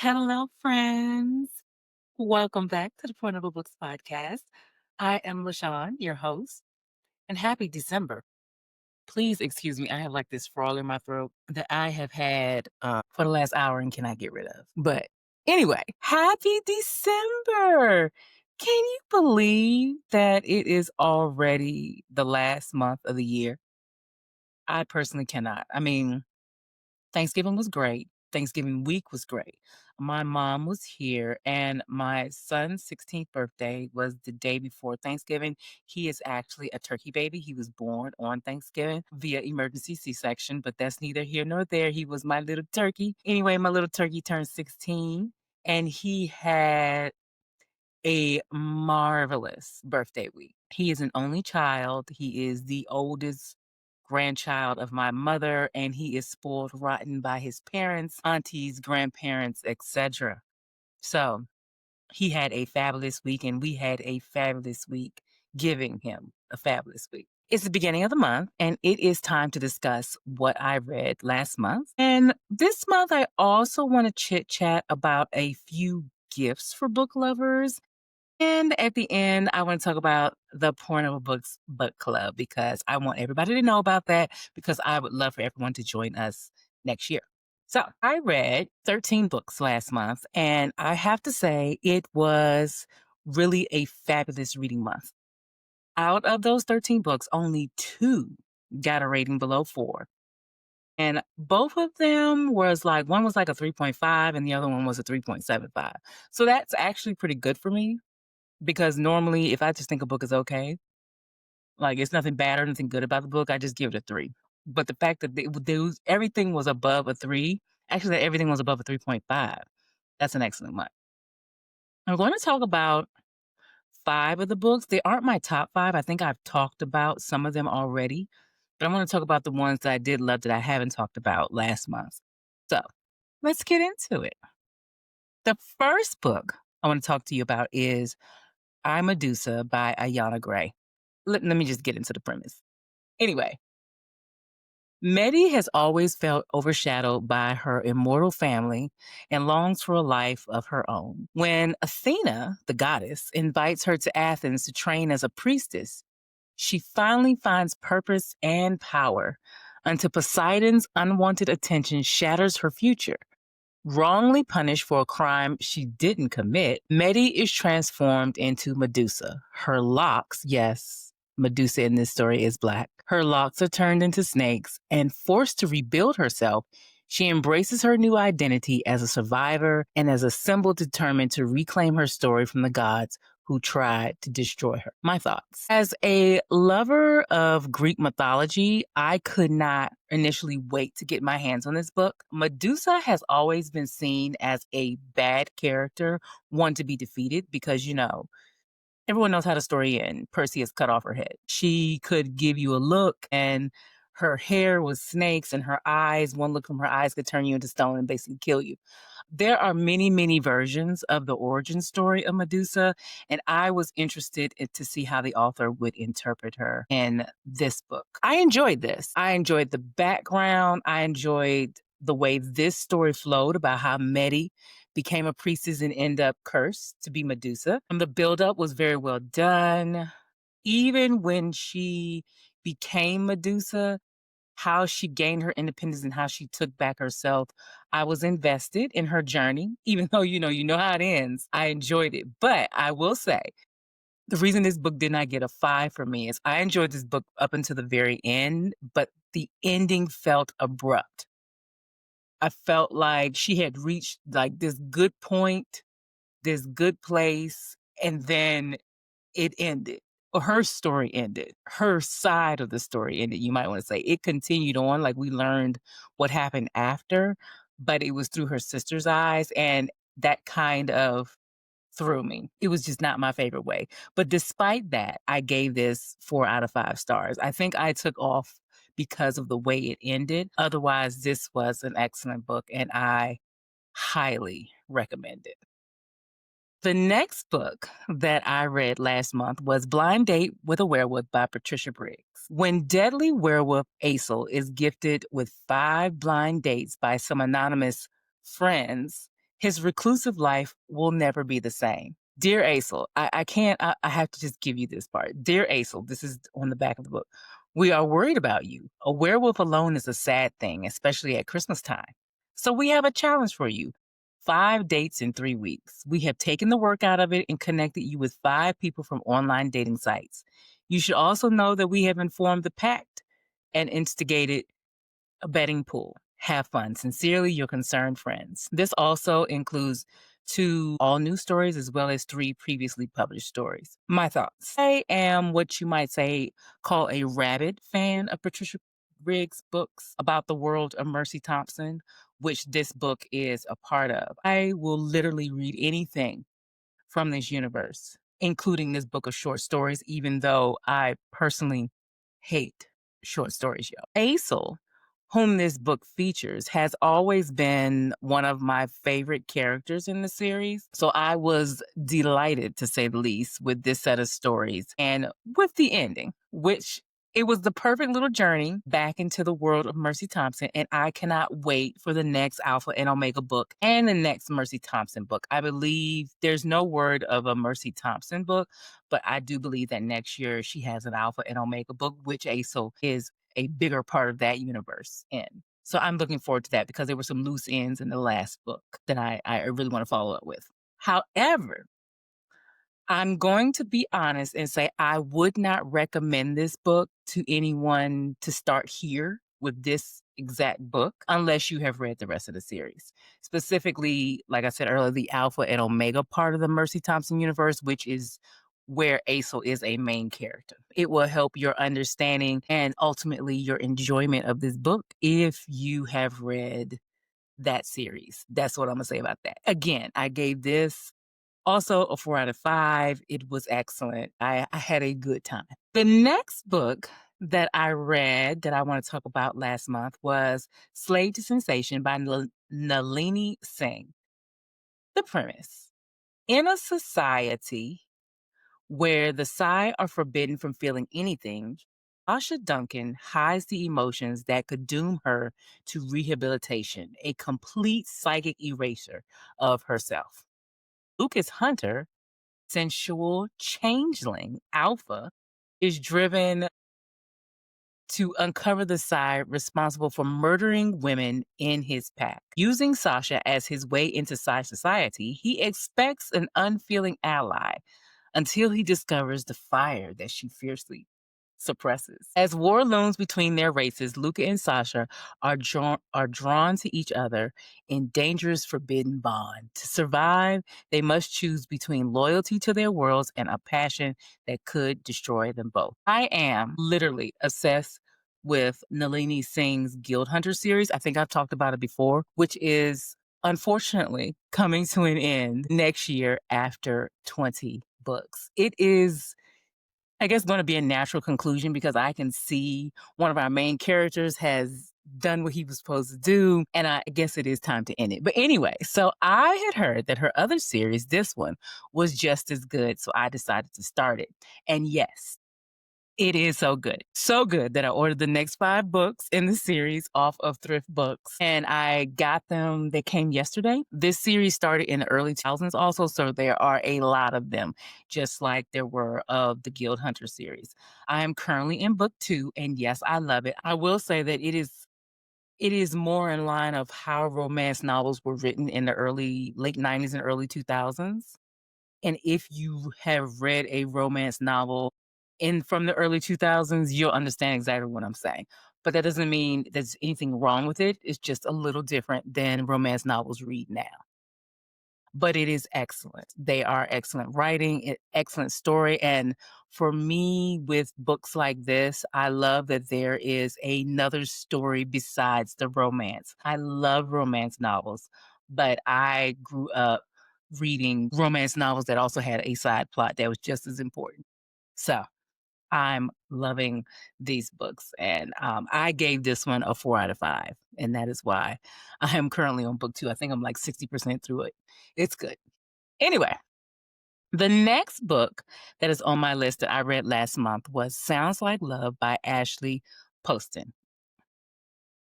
Hello, friends. Welcome back to the Point of a Books podcast. I am LaShawn, your host, and happy December. Please excuse me. I have like this frog in my throat that I have had for the last hour and cannot get rid of. But anyway, happy December. Can you believe that it is already the last month of the year? I personally cannot. I mean, Thanksgiving was great. Thanksgiving week was great. My mom was here, and my son's 16th birthday was the day before Thanksgiving. He is actually a turkey baby. He was born on Thanksgiving via emergency C section, but that's neither here nor there. He was my little turkey. Anyway, my little turkey turned 16, and he had a marvelous birthday week. He is an only child. He is the oldest grandchild of my mother, and he is spoiled rotten by his parents, aunties, grandparents, etc. So he had a fabulous week, and we had a fabulous week giving him a fabulous week. It's the beginning of the month, and it is time to discuss what I read last month. And this month, I also want to chit chat about a few gifts for book lovers, and at the end, I want to talk about the Portable Books Book Club because I want everybody to know about that because I would love for everyone to join us next year. So I read 13 books last month, and I have to say it was really a fabulous reading month. Out of those 13 books, only two got a rating below 4. And both of them was like one was like a 3.5 and the other one was a 3.75. So that's actually pretty good for me because normally, if I just think a book is okay, like it's nothing bad or nothing good about the book, I just give it a 3. But the fact that everything was above a 3, actually, that everything was above a 3.5, that's an excellent month. I'm going to talk about 5 of the books. They aren't my top 5. I think I've talked about some of them already, but I'm going to talk about the ones that I did love that I haven't talked about last month. So let's get into it. The first book I want to talk to you about is I, Medusa by Ayana Gray. Let me just get into the premise. Anyway, Medi has always felt overshadowed by her immortal family and longs for a life of her own. When Athena, the goddess, invites her to Athens to train as a priestess, she finally finds purpose and power until Poseidon's unwanted attention shatters her future. Wrongly punished for a crime she didn't commit, Medi is transformed into Medusa. Her locks, yes, Medusa in this story is black. Her locks are turned into snakes, and forced to rebuild herself, she embraces her new identity as a survivor and as a symbol determined to reclaim her story from the gods who tried to destroy her. My thoughts. As a lover of Greek mythology, I could not initially wait to get my hands on this book. Medusa has always been seen as a bad character, one to be defeated because, everyone knows how the story ends. Perseus cut off her head. She could give you a look and her hair was snakes and her eyes, one look from her eyes could turn you into stone and basically kill you. There are many, many versions of the origin story of Medusa, and I was interested to see how the author would interpret her in this book. I enjoyed this. I enjoyed the background. I enjoyed the way this story flowed about how Medi became a priestess and ended up cursed to be Medusa. And the buildup was very well done. Even when she became Medusa, how she gained her independence and how she took back herself. I was invested in her journey, even though you know how it ends. I enjoyed it. But I will say, the reason this book did not get a 5 for me is I enjoyed this book up until the very end, but the ending felt abrupt. I felt like she had reached like this good point, this good place, and then it ended. Or her story ended. Her side of the story ended, you might want to say. It continued on, like we learned what happened after, but it was through her sister's eyes, and that kind of threw me. It was just not my favorite way. But despite that, I gave this 4 out of 5 stars. I think I took off because of the way it ended. Otherwise, this was an excellent book, and I highly recommend it. The next book that I read last month was Blind Date with a Werewolf by Patricia Briggs. When deadly werewolf Aesel is gifted with 5 blind dates by some anonymous friends, His reclusive life will never be the same. Dear Aesel, I can't, I have to just give you this part. Dear Aesel, this is on the back of the book. We are worried about you. A werewolf alone is a sad thing, especially at Christmas time. So we have a challenge for you. 5 dates in 3 weeks. We have taken the work out of it and connected you with 5 people from online dating sites. You should also know that we have informed the pact and instigated a betting pool. Have fun. Sincerely, your concerned friends. This also includes 2 all new stories as well as 3 previously published stories. My thoughts. I am what you might say call a rabid fan of Patricia Briggs' books about the world of Mercy Thompson, which this book is a part of. I will literally read anything from this universe, including this book of short stories, even though I personally hate short stories, yo. Aesel, whom this book features, has always been one of my favorite characters in the series. So I was delighted, to say the least, with this set of stories and with the ending, which it was the perfect little journey back into the world of Mercy Thompson, and I cannot wait for the next Alpha and Omega book and the next Mercy Thompson book. I believe there's no word of a Mercy Thompson book, but I do believe that next year she has an Alpha and Omega book, which Aesel is a bigger part of that universe in. So I'm looking forward to that because there were some loose ends in the last book that I really want to follow up with. However, I'm going to be honest and say I would not recommend this book to anyone to start here with this exact book unless you have read the rest of the series. Specifically, like I said earlier, the Alpha and Omega part of the Mercy Thompson universe, which is where Aesel is a main character. It will help your understanding and ultimately your enjoyment of this book if you have read that series. That's what I'm going to say about that. Again, I gave this also a 4 out of 5. It was excellent. I had a good time. The next book that I read that I want to talk about last month was Slave to Sensation by Nalini Singh. The premise: in a society where the Psy are forbidden from feeling anything, Asha Duncan hides the emotions that could doom her to rehabilitation, a complete psychic erasure of herself. Lucas Hunter, sensual changeling Alpha, is driven to uncover the side responsible for murdering women in his pack. Using Sasha as his way into Psy society, he expects an unfeeling ally until he discovers the fire that she fiercely suppresses. As war looms between their races, Luca and Sasha are drawn to each other in dangerous forbidden bond. To survive, they must choose between loyalty to their worlds and a passion that could destroy them both. I am literally obsessed with Nalini Singh's Guild Hunter series. I think I've talked about it before, which is unfortunately coming to an end next year after 20 books. It is, I guess, going to be a natural conclusion because I can see one of our main characters has done what he was supposed to do, and I guess it is time to end it. But anyway, so I had heard that her other series, this one, was just as good, so I decided to start it. And yes, it is so good. So good that I ordered the next 5 books in the series off of Thrift Books. And I got them, they came yesterday. This series started in the early 2000s also, so there are a lot of them, just like there were of the Guild Hunter series. I am currently in book 2, and yes, I love it. I will say that it is more in line of how romance novels were written in the late 90s and early 2000s. And if you have read a romance novel from the early 2000s, you'll understand exactly what I'm saying. But that doesn't mean there's anything wrong with it. It's just a little different than romance novels read now. But it is excellent. They are excellent writing, excellent story. And for me, with books like this, I love that there is another story besides the romance. I love romance novels, but I grew up reading romance novels that also had a side plot that was just as important. So I'm loving these books. And I gave this one a 4 out of 5. And that is why I am currently on book 2. I think I'm like 60% through it. It's good. Anyway, the next book that is on my list that I read last month was Sounds Like Love by Ashley Poston.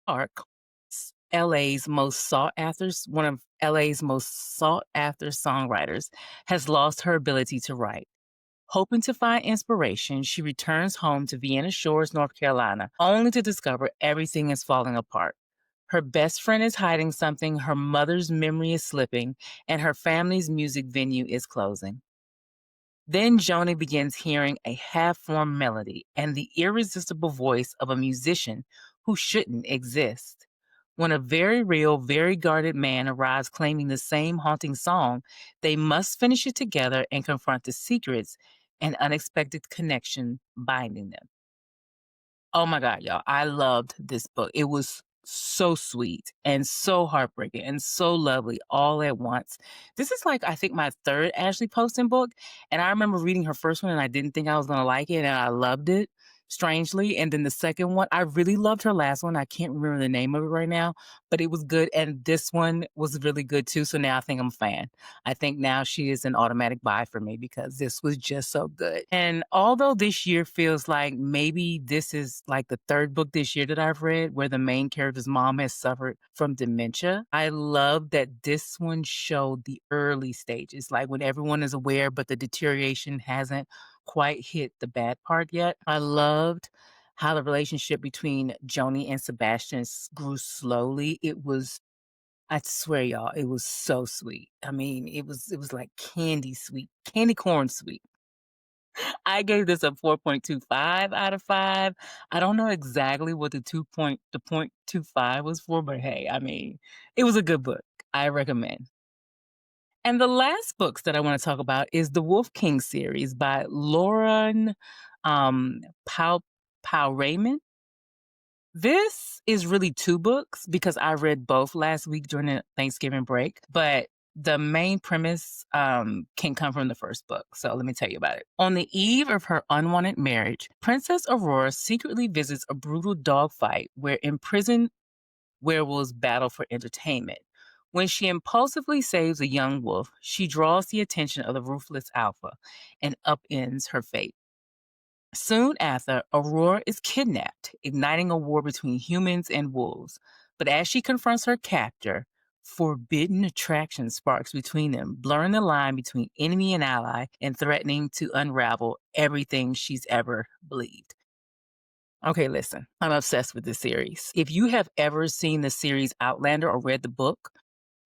Arc. one of LA's most sought after songwriters, has lost her ability to write. Hoping to find inspiration, she returns home to Vienna Shores, North Carolina, only to discover everything is falling apart. Her best friend is hiding something, her mother's memory is slipping, and her family's music venue is closing. Then Joni begins hearing a half formed melody and the irresistible voice of a musician who shouldn't exist. When a very real, very guarded man arrives claiming the same haunting song, they must finish it together and confront the secrets and unexpected connection binding them. Oh my God, y'all. I loved this book. It was so sweet and so heartbreaking and so lovely all at once. This is like, I think, my third Ashley Poston book. And I remember reading her first one and I didn't think I was going to like it. And I loved it strangely. And then the second one, I really loved her last one. I can't remember the name of it right now, but it was good. And this one was really good too. So now I think I'm a fan. I think now she is an automatic buy for me because this was just so good. And although this year feels like maybe this is like the third book this year that I've read where the main character's mom has suffered from dementia, I love that this one showed the early stages, like when everyone is aware, but the deterioration hasn't quite hit the bad part yet. I loved how the relationship between Joni and Sebastian grew slowly. I swear, y'all, it was so sweet. I mean, it was like candy sweet, candy corn sweet. I gave this a 4.25 out of 5. I don't know exactly what the point 25 was for, but hey, I mean, it was a good book. I recommend. And the last books that I want to talk about is the Wolf King series by Lauren um, Pau Pau Raymond. This is really 2 books because I read both last week during the Thanksgiving break, but the main premise can come from the first book. So let me tell you about it. On the eve of her unwanted marriage, Princess Aurora secretly visits a brutal dogfight where imprisoned werewolves battle for entertainment. When she impulsively saves a young wolf, she draws the attention of the ruthless Alpha and upends her fate. Soon after, Aurora is kidnapped, igniting a war between humans and wolves. But as she confronts her captor, forbidden attraction sparks between them, blurring the line between enemy and ally and threatening to unravel everything she's ever believed. Okay, listen, I'm obsessed with this series. If you have ever seen the series Outlander or read the book,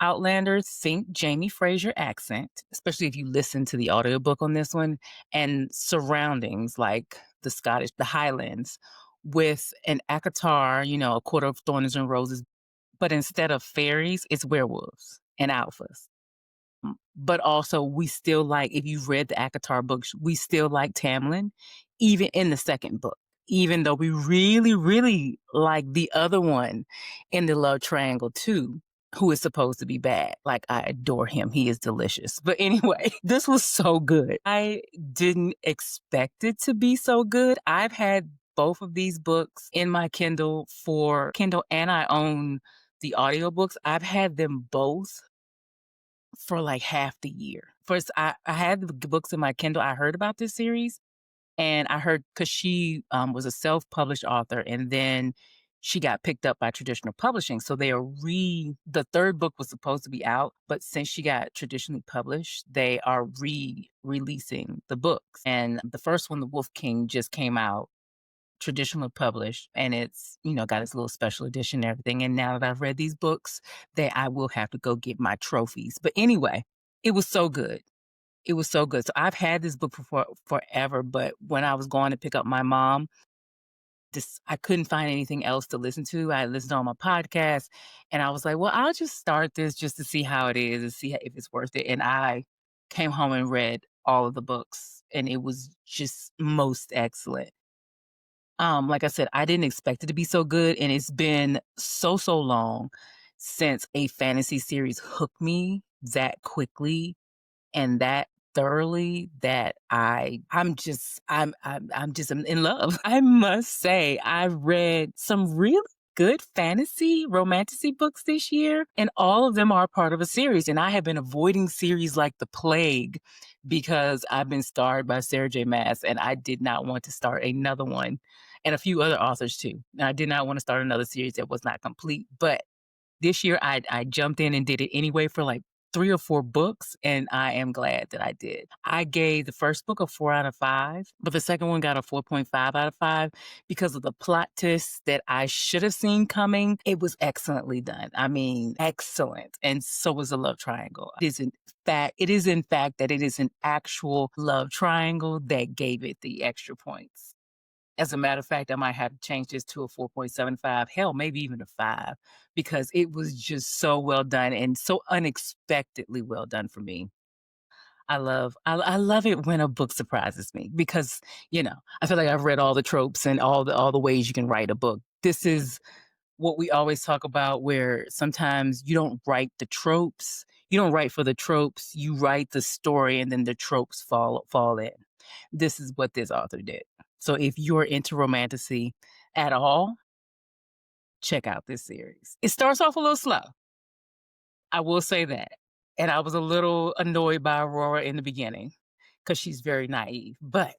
Outlander, think Jamie Fraser accent, especially if you listen to the audiobook on this one, and surroundings like the Highlands, with an Akatar, a quarter of thorns and roses, but instead of fairies, it's werewolves and alphas. But also, we still like, if you've read the Akatar books, we still like Tamlin, even in the second book, even though we really, really like the other one in the love triangle too, who is supposed to be bad. Like, I adore him. He is delicious. But anyway, this was so good. I didn't expect it to be so good. I've had both of these books in my Kindle, and I own the audiobooks. I've had them both for like half the year. First, I had the books in my Kindle. I heard about this series, and I heard because she was a self published author, and then she got picked up by traditional publishing. So the third book was supposed to be out, but since she got traditionally published, they are releasing the books. And the first one, The Wolf King, just came out traditionally published, and it's got its little special edition and everything. And now that I've read these books, that I will have to go get my trophies. But anyway, it was so good. It was so good. So I've had this book for forever, but when I was going to pick up my mom, I couldn't find anything else to listen to. I listened on my podcast, and I was like, well, I'll just start this just to see how it is and see if it's worth it. And I came home and read all of the books, and it was just most excellent. Like I said, I didn't expect it to be so good, and it's been so long since a fantasy series hooked me that quickly and that thoroughly that I'm just in love. I must say I've read some really good fantasy romantasy books this year, and all of them are part of a series. And I have been avoiding series like the plague because I've been starred by Sarah J. Maas, and I did not want to start another one, and a few other authors too. And I did not want to start another series that was not complete. But This year, I jumped in and did it anyway for like 3 or 4 books, and I am glad that I did. I gave the first book a 4 out of 5, but the second one got a 4.5 out of 5 because of the plot twists that I should have seen coming. It was excellently done. I mean, excellent. And so was the love triangle. It is in fact that it is an actual love triangle that gave it the extra points. As a matter of fact, I might have to change this to a 4.75, hell, maybe even a 5, because it was just so well done and so unexpectedly well done for me. I love it when a book surprises me because, I feel like I've read all the tropes and all the ways you can write a book. This is what we always talk about where sometimes you don't write the tropes. You don't write for the tropes, you write the story and then the tropes fall in. This is what this author did. So if you're into romantasy at all, check out this series. It starts off a little slow. I will say that. And I was a little annoyed by Aurora in the beginning because she's very naive, but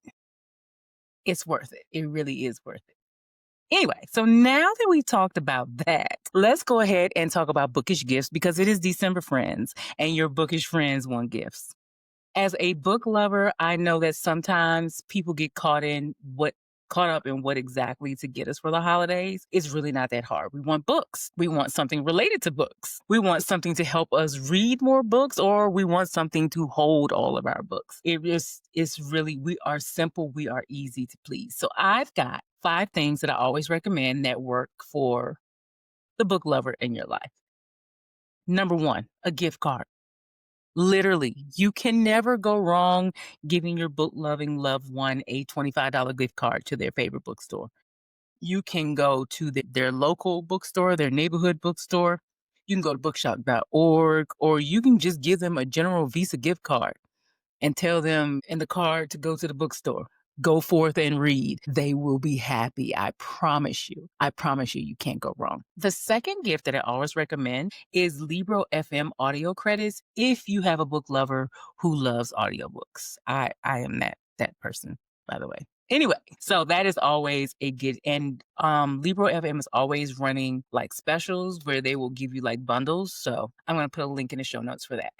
it's worth it. It really is worth it. Anyway, so now that we've talked about that, let's go ahead and talk about bookish gifts because it is December, friends, and your bookish friends want gifts. As a book lover, I know that sometimes people get caught up in what exactly to get us for the holidays. It's really not that hard. We want books. We want something related to books. We want something to help us read more books, or we want something to hold all of our books. It's really, we are simple, we are easy to please. So I've got 5 things that I always recommend that work for the book lover in your life. Number 1, a gift card. Literally, you can never go wrong giving your book loving loved one a $25 gift card to their favorite bookstore. You can go to their local bookstore, their neighborhood bookstore. You can go to bookshop.org, or you can just give them a general Visa gift card and tell them in the card to go to the bookstore. Go forth and read. They will be happy. I promise you. I promise you, you can't go wrong. The second gift that I always recommend is Libro FM audio credits if you have a book lover who loves audiobooks. I am that person, by the way. Anyway, so that is always a good, and Libro FM is always running like specials where they will give you like bundles. So I'm going to put a link in the show notes for that.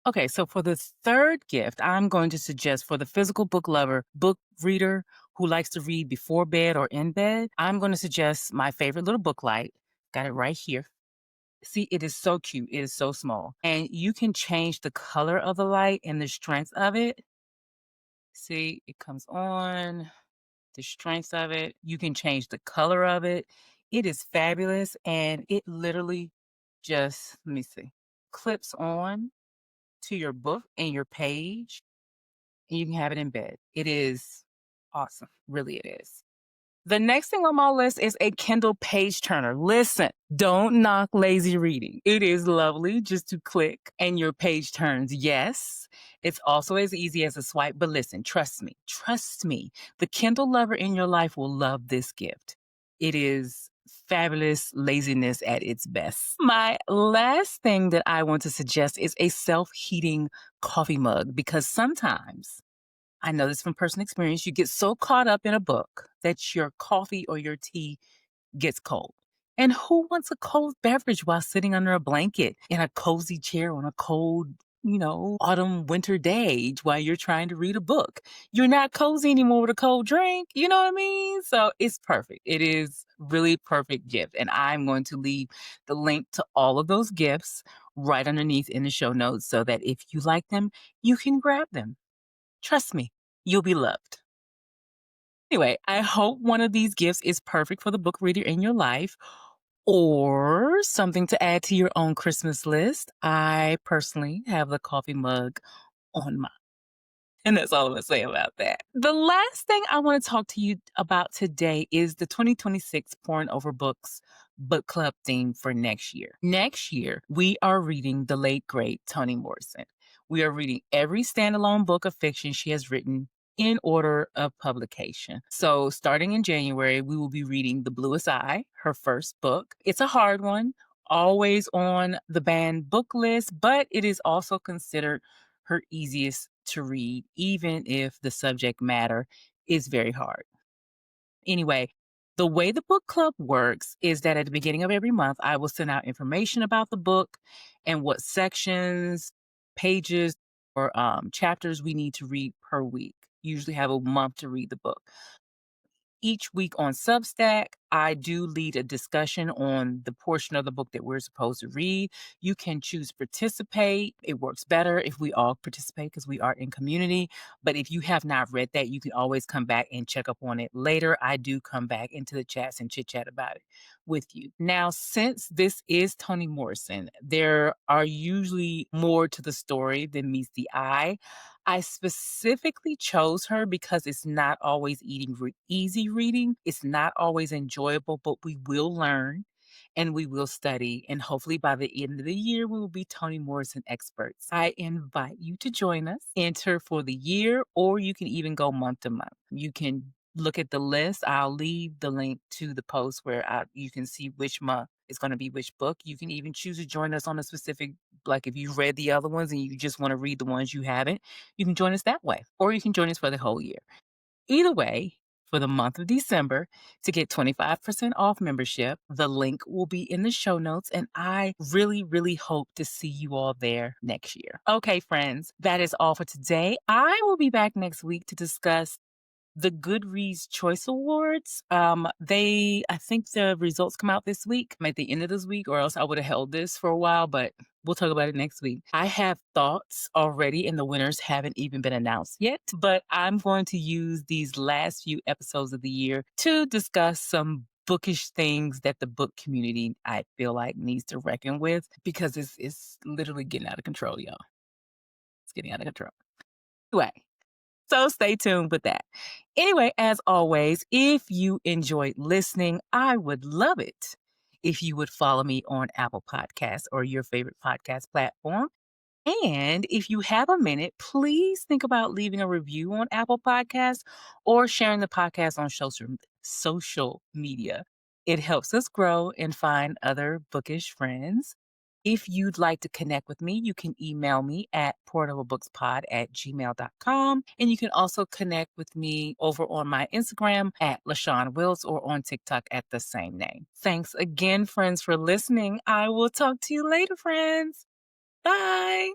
Okay, so for the third gift, I'm going to suggest for the physical book lover, book reader who likes to read before bed or in bed, I'm going to suggest my favorite little book light. Got it right here. See, it is so cute. It is so small. And you can change the color of the light and the strength of it. See, it comes on, the strength of it. You can change the color of it. It is fabulous. And it literally just, let me see, clips on to your book and your page, and you can have it in bed. It is awesome. Really, it is. The next thing on my list is a Kindle page turner. Listen, don't knock lazy reading. It is lovely just to click and your page turns. Yes, it's also as easy as a swipe, but listen, trust me, the Kindle lover in your life will love this gift. It is fabulous laziness at its best. My last thing that I want to suggest is a self-heating coffee mug because sometimes, I know this from personal experience, you get so caught up in a book that your coffee or your tea gets cold. And who wants a cold beverage while sitting under a blanket in a cozy chair on a cold, autumn winter day while you're trying to read a book? You're not cozy anymore with a cold drink. You know what I mean? So it's perfect. It is really perfect gift. And I'm going to leave the link to all of those gifts right underneath in the show notes so that if you like them, you can grab them. Trust me, you'll be loved. Anyway, I hope one of these gifts is perfect for the book reader in your life or something to add to your own Christmas list. I personally have the coffee mug on mine. And that's all I'm going to say about that. The last thing I want to talk to you about today is the 2026 Pouring Over Books book club theme for next year. Next year, we are reading the late, great Toni Morrison. We are reading every standalone book of fiction she has written in order of publication. So starting in January, we will be reading The Bluest Eye, her first book. It's a hard one, always on the banned book list, but it is also considered her easiest to read, even if the subject matter is very hard. Anyway, The way the book club works is that at the beginning of every month, I will send out information about the book and what sections, pages, or chapters we need to read per week. Usually have a month to read the book. Each week on Substack, I do lead a discussion on the portion of the book that we're supposed to read. You can choose to participate. It works better if we all participate because we are in community. But if you have not read that, you can always come back and check up on it later. I do come back into the chats and chit chat about it with you. Now, since this is Toni Morrison, there are usually more to the story than meets the eye. I specifically chose her because it's not always easy reading. It's not always enjoyable, but we will learn and we will study. And hopefully by the end of the year, we will be Toni Morrison experts. I invite you to join us, enter for the year, or you can even go month to month. You can look at the list. I'll leave the link to the post where you can see which month is going to be which book. You can even choose to join us on a specific, like if you've read the other ones and you just want to read the ones you haven't, you can join us that way, or you can join us for the whole year. Either way, for the month of December, to get 25% off membership, the link will be in the show notes, and I really, really hope to see you all there next year. Okay, friends, that is all for today. I will be back next week to discuss the Goodreads Choice Awards. I think the results come out this week, at the end of this week, or else I would have held this for a while, but we'll talk about it next week. I have thoughts already, and the winners haven't even been announced yet, but I'm going to use these last few episodes of the year to discuss some bookish things that the book community, I feel like, needs to reckon with because it's literally getting out of control, y'all. It's getting out of control. Anyway, so stay tuned with that. Anyway, as always, if you enjoyed listening, I would love it if you would follow me on Apple Podcasts or your favorite podcast platform. And if you have a minute, please think about leaving a review on Apple Podcasts or sharing the podcast on social media. It helps us grow and find other bookish friends. If you'd like to connect with me, you can email me at portablebookspod@gmail.com. And you can also connect with me over on my Instagram at LaShawn Wiltz or on TikTok at the same name. Thanks again, friends, for listening. I will talk to you later, friends. Bye.